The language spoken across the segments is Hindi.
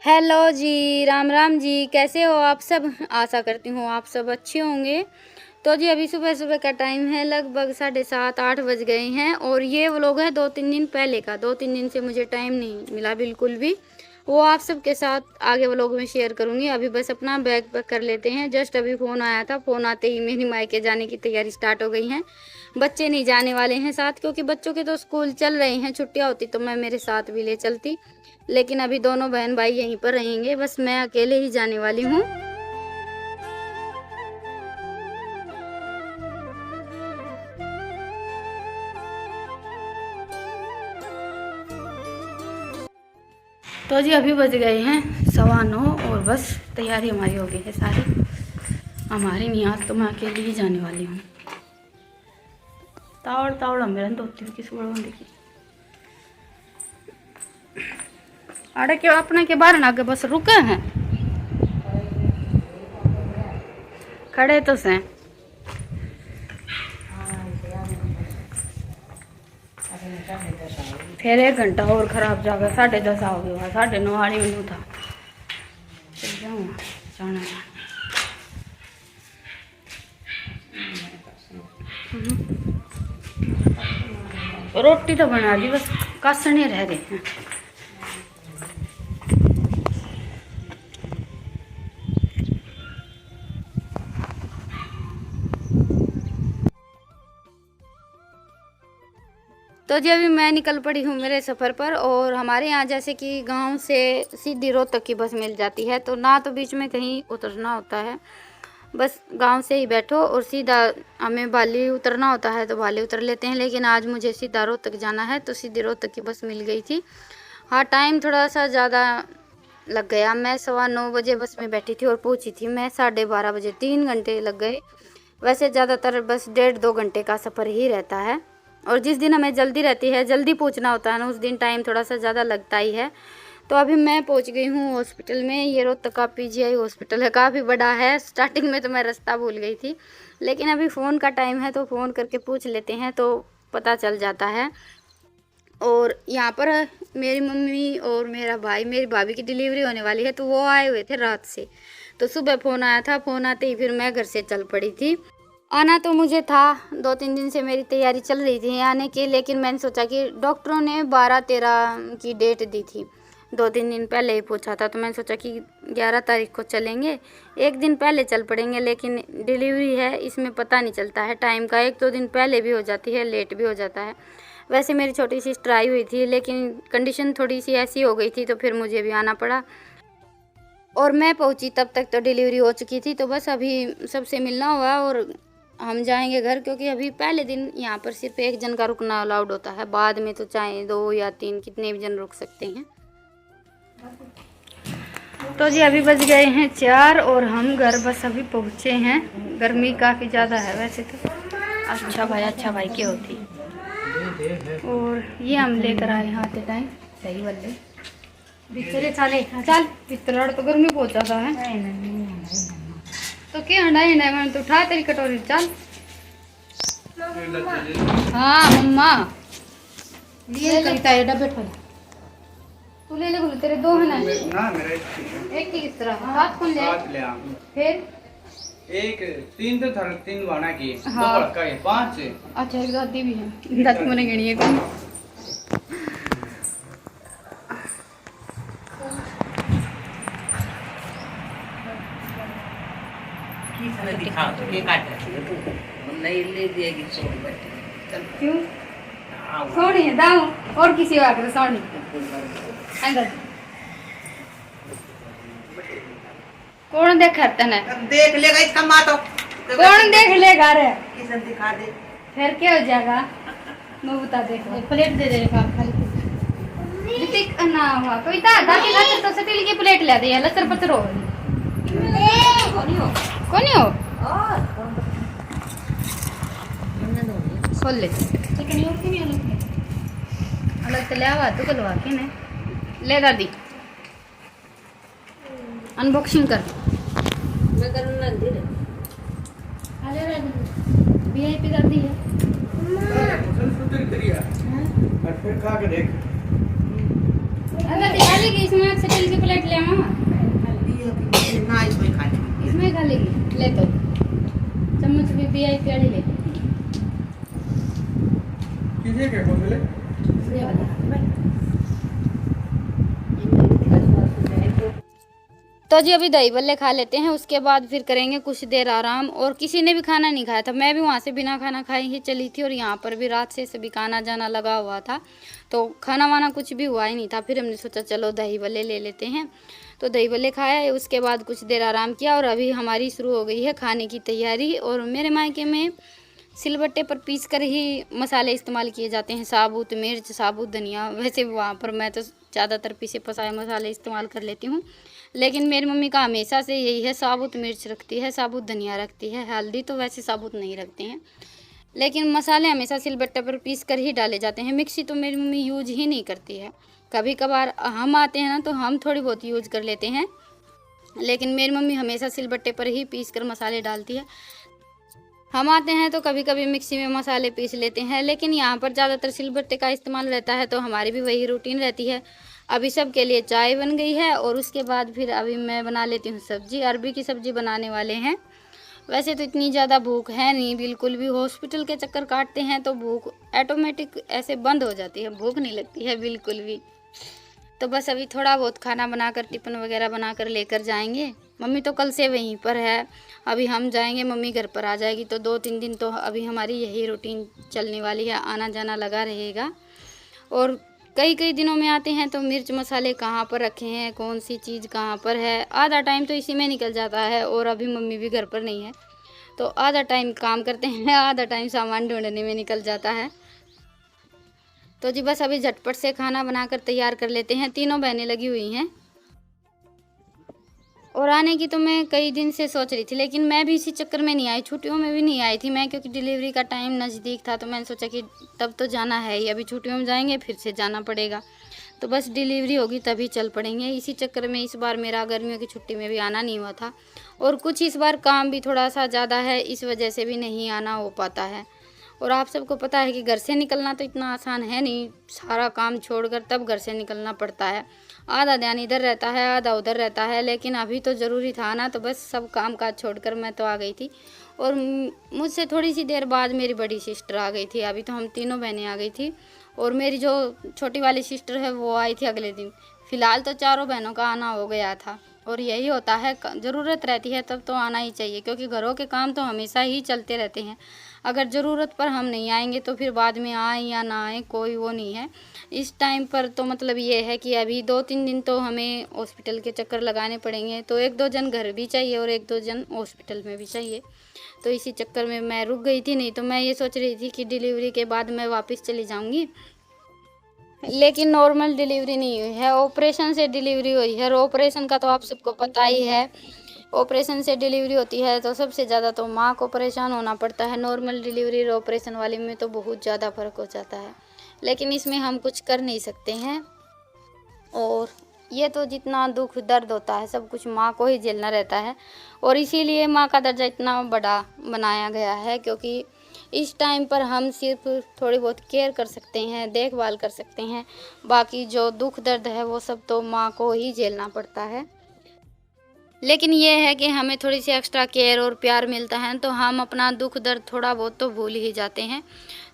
हेलो जी, राम राम जी। कैसे हो आप सब? आशा करती हूँ आप सब अच्छे होंगे। तो जी अभी सुबह सुबह का टाइम है, लगभग 7:30-8 बज गए हैं और ये व्लॉग है 2-3 दिन पहले का। 2-3 दिन से मुझे टाइम नहीं मिला बिल्कुल भी। वो आप सबके साथ आगे व्लॉग में शेयर करूँगी। अभी बस अपना बैग पैक कर लेते हैं। जस्ट अभी फ़ोन आया था, फ़ोन आते ही मेरी मायके जाने की तैयारी स्टार्ट हो गई है। बच्चे नहीं जाने वाले हैं साथ, क्योंकि बच्चों के तो स्कूल चल रहे हैं। छुट्टियाँ होती तो मैं मेरे साथ भी ले चलती, लेकिन अभी दोनों बहन भाई यहीं पर रहेंगे, बस मैं अकेले ही जाने वाली हूँ। तो जी अभी बज गए हैं 9:15 और बस तैयारी हमारी हो गई है सारी। हमारी नहीं, आज तो मैं अकेले ही जाने वाली हूँ। तावड़ तावड़ मेरा धोती हुई किस बड़ों देखी अरे क्यों अपने के बाहर ना के बस रुके हैं, खड़े तो से। फिर 1 घंटा और खराब जाएगा, 10:30 हो गया, 9:30 वाली में था। चल जाऊँ जाना रोटी तो बना दी, बस कसने रह गए हैं। तो जी अभी मैं निकल पड़ी हूँ मेरे सफ़र पर। और हमारे यहाँ जैसे कि गांव से सीधी रोहतक की बस मिल जाती है, तो ना तो बीच में कहीं उतरना होता है, बस गांव से ही बैठो और सीधा हमें भाली उतरना होता है तो भाली उतर लेते हैं। लेकिन आज मुझे सीधा रोहतक जाना है तो सीधी रोहतक की बस मिल गई थी। हाँ, टाइम थोड़ा सा ज़्यादा लग गया। मैं 9:15 बजे बस में बैठी थी और पहुंची थी मैं 12:30 बजे। 3 घंटे लग गए। वैसे ज़्यादातर बस 1.5-2 घंटे का सफ़र ही रहता है, और जिस दिन हमें जल्दी रहती है, जल्दी पहुंचना होता है ना, उस दिन टाइम थोड़ा सा ज़्यादा लगता ही है। तो अभी मैं पहुंच गई हूँ हॉस्पिटल में। ये रोहतक का पीजीआई हॉस्पिटल है, काफ़ी बड़ा है। स्टार्टिंग में तो मैं रास्ता भूल गई थी, लेकिन अभी फ़ोन का टाइम है तो फ़ोन करके पूछ लेते हैं तो पता चल जाता है। और यहाँ पर मेरी मम्मी और मेरा भाई, मेरी भाभी की डिलीवरी होने वाली है, तो वो आए हुए थे रात से। तो सुबह फ़ोन आया था, फ़ोन आते ही फिर मैं घर से चल पड़ी थी। आना तो मुझे था, 2-3 दिन से मेरी तैयारी चल रही थी आने की, लेकिन मैंने सोचा कि डॉक्टरों ने 12-13 की डेट दी थी, 2-3 दिन पहले ही पूछा था, तो मैंने सोचा कि 11 तारीख को चलेंगे, 1 दिन पहले चल पड़ेंगे। लेकिन डिलीवरी है, इसमें पता नहीं चलता है टाइम का, 1-2 दिन पहले भी हो जाती है, लेट भी हो जाता है। वैसे मेरी छोटी सिस्टर आई हुई थी, लेकिन कंडीशन थोड़ी सी ऐसी हो गई थी तो फिर मुझे भी आना पड़ा। और मैं पहुंची तब तक तो डिलीवरी हो चुकी थी। तो बस अभी सबसे मिलना हुआ और हम जाएंगे घर, क्योंकि अभी पहले दिन यहाँ पर सिर्फ 1 जन का रुकना अलाउड होता है, बाद में तो चाहे 2 या 3 कितने भी जन रुक सकते हैं। तो जी अभी बज गए हैं 4 और हम घर बस अभी पहुँचे हैं। गर्मी काफ़ी ज़्यादा है वैसे तो। अच्छा भाई की होती। और ये हम लेकर आए हैं आते टाइम सही वाले बिस्तरे चाले चल बिस्तर तो गर्मी बहुत ज़्यादा है। तो क्या हटाए मैंने तो उठा तेरी कटोरी चल। हाँ मम्मा लिए कविता है डब्बे पर तू ले ले बोले तेरे 2 है ना मेरा एक ही किस तरह साथ कौन ले फिर एक 3 तो थर 3 बना की हाँ। 2 लड़का है 5 है। अच्छा एक दादी भी है, दादी मैंने गिनी है कौन। दिखा तो ये काट नहीं ले देगी छोड़ बैठे चल क्यों सोनी है दाऊ और किसी और के सोनी अंदर कौन देखा तने देख लेगा इसका माँ तो कौन देख लेगा रे किसे दिखा दे फिर क्या हो जाएगा मैं बता दे प्लेट दे दे खाली ऋतिक ना हुआ कविता दादी लसर तो सटील की प्लेट ले दे लसर पचरो कौन हो खोल ले अलग से ले आवा तो कलवा के ने ले दादी अनबॉक्सिंग कर मैं करना धीरे अरे वीआईपी दादी है और फिर खा के देख अगर दिखा लेगी इसमें से स्टील की प्लेट ले मामा ना इसमें खा लेंगे। इसमें खा लेगी ले तो चम्मच भी पिया प्यारी ले किसे क्या बोल ले ये वाला तो जी अभी दही बल्ले खा लेते हैं, उसके बाद फिर करेंगे कुछ देर आराम। और किसी ने भी खाना नहीं खाया था, मैं भी वहाँ से बिना खाना खाए ही चली थी और यहाँ पर भी रात से सभी का आना जाना लगा हुआ था, तो खाना वाना कुछ भी हुआ ही नहीं था। फिर हमने सोचा चलो दही बल्ले ले लेते हैं, तो दही बल्ले खाए, उसके बाद कुछ देर आराम किया और अभी हमारी शुरू हो गई है खाने की तैयारी। और मेरे मायके में सिलबट्टे पर पीस कर ही मसाले इस्तेमाल किए जाते हैं, साबुत मिर्च साबुत धनिया। वैसे वहाँ पर मैं तो ज़्यादातर पीसे पसाए मसाले इस्तेमाल कर लेती हूँ, लेकिन मेरी मम्मी का हमेशा से यही है, साबुत मिर्च रखती है, साबुत धनिया रखती है, हल्दी तो वैसे साबुत नहीं रखते हैं, लेकिन मसाले हमेशा सिलबट्टे पर पीस कर ही डाले जाते हैं। मिक्सी तो मेरी मम्मी यूज ही नहीं करती है, कभी कभार हम आते हैं ना तो हम थोड़ी बहुत यूज कर लेते हैं, लेकिन मेरी मम्मी हमेशा सिलबट्टे पर ही पीस कर मसाले डालती है। हम आते हैं तो कभी कभी मिक्सी में मसाले पीस लेते हैं, लेकिन यहाँ पर ज़्यादातर सिलबट्टे का इस्तेमाल रहता है, तो हमारी भी वही रूटीन रहती है। अभी सब के लिए चाय बन गई है और उसके बाद फिर अभी मैं बना लेती हूँ सब्जी, अरबी की सब्जी बनाने वाले हैं। वैसे तो इतनी ज़्यादा भूख है नहीं बिल्कुल भी, हॉस्पिटल के चक्कर काटते हैं तो भूख ऑटोमेटिक ऐसे बंद हो जाती है, भूख नहीं लगती है बिल्कुल भी। तो बस अभी थोड़ा बहुत खाना बनाकर टिफ़िन वगैरह बनाकर लेकर जाएंगे। मम्मी तो कल से वहीं पर है, अभी हम जाएंगे, मम्मी घर पर आ जाएगी, तो 2-3 दिन तो अभी हमारी यही रूटीन चलने वाली है, आना जाना लगा रहेगा। और कई दिनों में आते हैं तो मिर्च मसाले कहाँ पर रखे हैं, कौन सी चीज़ कहाँ पर है, आधा टाइम तो इसी में निकल जाता है। और अभी मम्मी भी घर पर नहीं है, तो आधा टाइम काम करते हैं, आधा टाइम सामान ढूंढने में निकल जाता है। तो जी बस अभी झटपट से खाना बनाकर तैयार कर लेते हैं। तीनों बहनें लगी हुई हैं और आने की तो मैं कई दिन से सोच रही थी, लेकिन मैं भी इसी चक्कर में नहीं आई, छुट्टियों में भी नहीं आई थी मैं, क्योंकि डिलीवरी का टाइम नज़दीक था, तो मैंने सोचा कि तब तो जाना है ही, अभी छुट्टियों में जाएंगे फिर से जाना पड़ेगा, तो बस डिलीवरी होगी तभी चल पड़ेंगे। इसी चक्कर में इस बार मेरा गर्मियों की छुट्टी में भी आना नहीं हुआ था, और कुछ इस बार काम भी थोड़ा सा ज़्यादा है, इस वजह से भी नहीं आना हो पाता है। और आप सबको पता है कि घर से निकलना तो इतना आसान है नहीं, सारा काम छोड़कर तब घर से निकलना पड़ता है, आधा ध्यान इधर रहता है आधा उधर रहता है। लेकिन अभी तो ज़रूरी था ना, तो बस सब काम काज छोड़कर मैं तो आ गई थी। और मुझसे थोड़ी सी देर बाद मेरी बड़ी सिस्टर आ गई थी, अभी तो हम तीनों बहनें आ गई थी, और मेरी जो छोटी वाली सिस्टर है वो आई थी अगले दिन। फ़िलहाल तो चारों बहनों का आना हो गया था, और यही होता है, ज़रूरत रहती है तब तो आना ही चाहिए, क्योंकि घरों के काम तो हमेशा ही चलते रहते हैं। अगर ज़रूरत पर हम नहीं आएंगे तो फिर बाद में आए या ना आए कोई वो नहीं है। इस टाइम पर तो मतलब ये है कि अभी 2-3 दिन तो हमें हॉस्पिटल के चक्कर लगाने पड़ेंगे, तो 1-2 जन घर भी चाहिए और 1-2 जन हॉस्पिटल में भी चाहिए, तो इसी चक्कर में मैं रुक गई थी। नहीं तो मैं ये सोच रही थी कि डिलीवरी के बाद मैं वापस चली जाऊँगी, लेकिन नॉर्मल डिलीवरी नहीं हुई है, ऑपरेशन से डिलीवरी हुई है। और ऑपरेशन का तो आप सबको पता ही है, ऑपरेशन से डिलीवरी होती है तो सबसे ज़्यादा तो माँ को परेशान होना पड़ता है। नॉर्मल डिलीवरी और ऑपरेशन वाली में तो बहुत ज़्यादा फ़र्क हो जाता है, लेकिन इसमें हम कुछ कर नहीं सकते हैं। और ये तो जितना दुख दर्द होता है सब कुछ माँ को ही झेलना रहता है, और इसीलिए माँ का दर्जा इतना बड़ा बनाया गया है, क्योंकि इस टाइम पर हम सिर्फ थोड़ी बहुत केयर कर सकते हैं, देखभाल कर सकते हैं, बाकी जो दुख दर्द है वो सब तो माँ को ही झेलना पड़ता है। लेकिन ये है कि हमें थोड़ी सी एक्स्ट्रा केयर और प्यार मिलता है, तो हम अपना दुख दर्द थोड़ा बहुत तो भूल ही जाते हैं।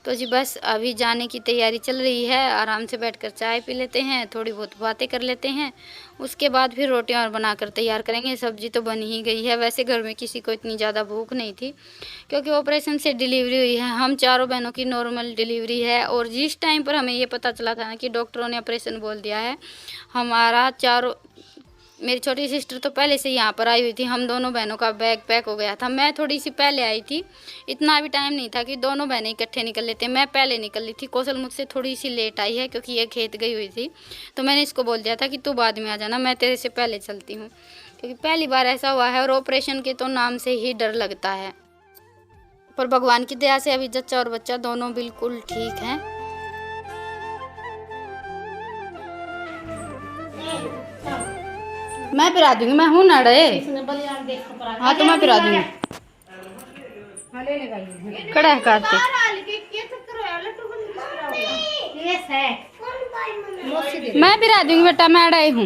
तो जी बस अभी जाने की तैयारी चल रही है, आराम से बैठकर चाय पी लेते हैं, थोड़ी बहुत बातें कर लेते हैं, उसके बाद फिर रोटियां और बनाकर तैयार करेंगे। सब्जी तो बन ही गई है, वैसे घर में किसी को इतनी ज़्यादा भूख नहीं थी, क्योंकि ऑपरेशन से डिलीवरी हुई है। हम चारों बहनों की नॉर्मल डिलीवरी है, और जिस टाइम पर हमें ये पता चला था ना कि डॉक्टरों ने ऑपरेशन बोल दिया है, हमारा चारों, मेरी छोटी सिस्टर तो पहले से यहाँ पर आई हुई थी, हम दोनों बहनों का बैग पैक हो गया था। मैं थोड़ी सी पहले आई थी, इतना भी टाइम नहीं था कि दोनों बहनें इकट्ठे निकल लेते, मैं पहले निकल ली थी। कौशल मुझसे थोड़ी सी लेट आई है, क्योंकि ये खेत गई हुई थी, तो मैंने इसको बोल दिया था कि तू बाद में आ जाना, मैं तेरे से पहले चलती हूँ, क्योंकि पहली बार ऐसा हुआ है। और ऑपरेशन के तो नाम से ही डर लगता है, पर भगवान की दया से अभी जच्चा और बच्चा दोनों बिल्कुल ठीक हैं। मैं पिला दूंगी, मैं हूँ ना रे। हाँ तो मैं पिला दूंगी, खड़ा है कार्तिक। मैं भी रा दूंगी बेटा, मैं अड़ाई हूँ।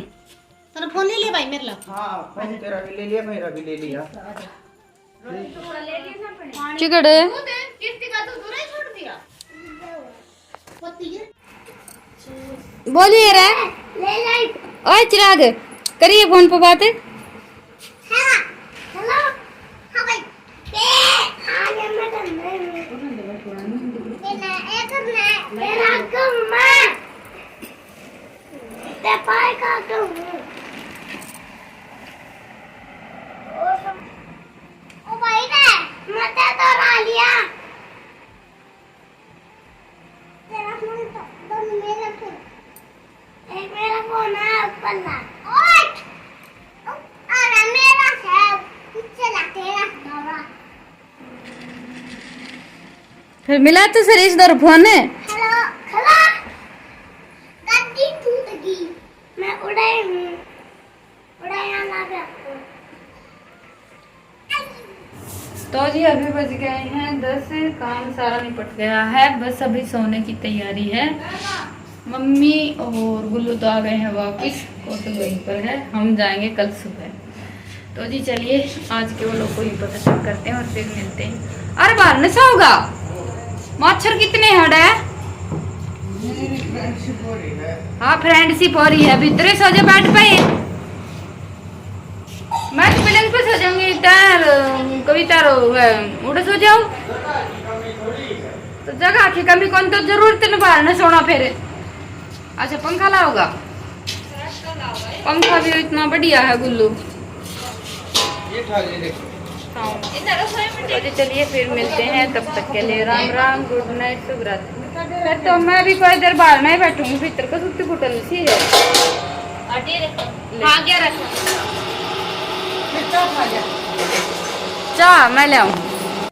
तने फोन ले लिया भाई मेरे ला। हाँ फोन तेरा भी ले लिया, मेरा भी ले लिया। चिकड़े किस्ती का तो दूर ही छोड़ दिया। बोलिए रे। ओए चिराग, करिए फोन पे बात। फिर मिला तो सर इस दर फोन है। तो जी अभी बज गए हैं 10, काम सारा निपट गया है, बस अभी सोने की तैयारी है। मम्मी और गुल्लू तो आ गए हैं वापस, वो तो वहीं पर है, हम जाएंगे कल सुबह। तो जी चलिए आज के वो लोग को ही पता करते हैं और फिर मिलते हैं। अरे बाहर न सोगा, मच्छर कितने हट है। हाँ फ्रेंडशिप हो रही है, भीतरे सो जा बैठ पे। मैं तो पलंग पे सो जाऊंगी, तार कभी तार उड़े सो जाओ तो जगह की कमी कौन, तो जरूरत न बाहर न सोना फिर। अच्छा पंखा लाओगा, पंखा भी इतना बढ़िया है गुल्लू। चलिए फिर मिलते हैं, तब तक के लिए राम राम, गुड नाइट, शुभ रात्रि। फिर तो मैं भी कोई देर बाहर नहीं बैठूंगी, भीतर का सुत्ती कुटल सी है। चाह मैं ले आऊँ।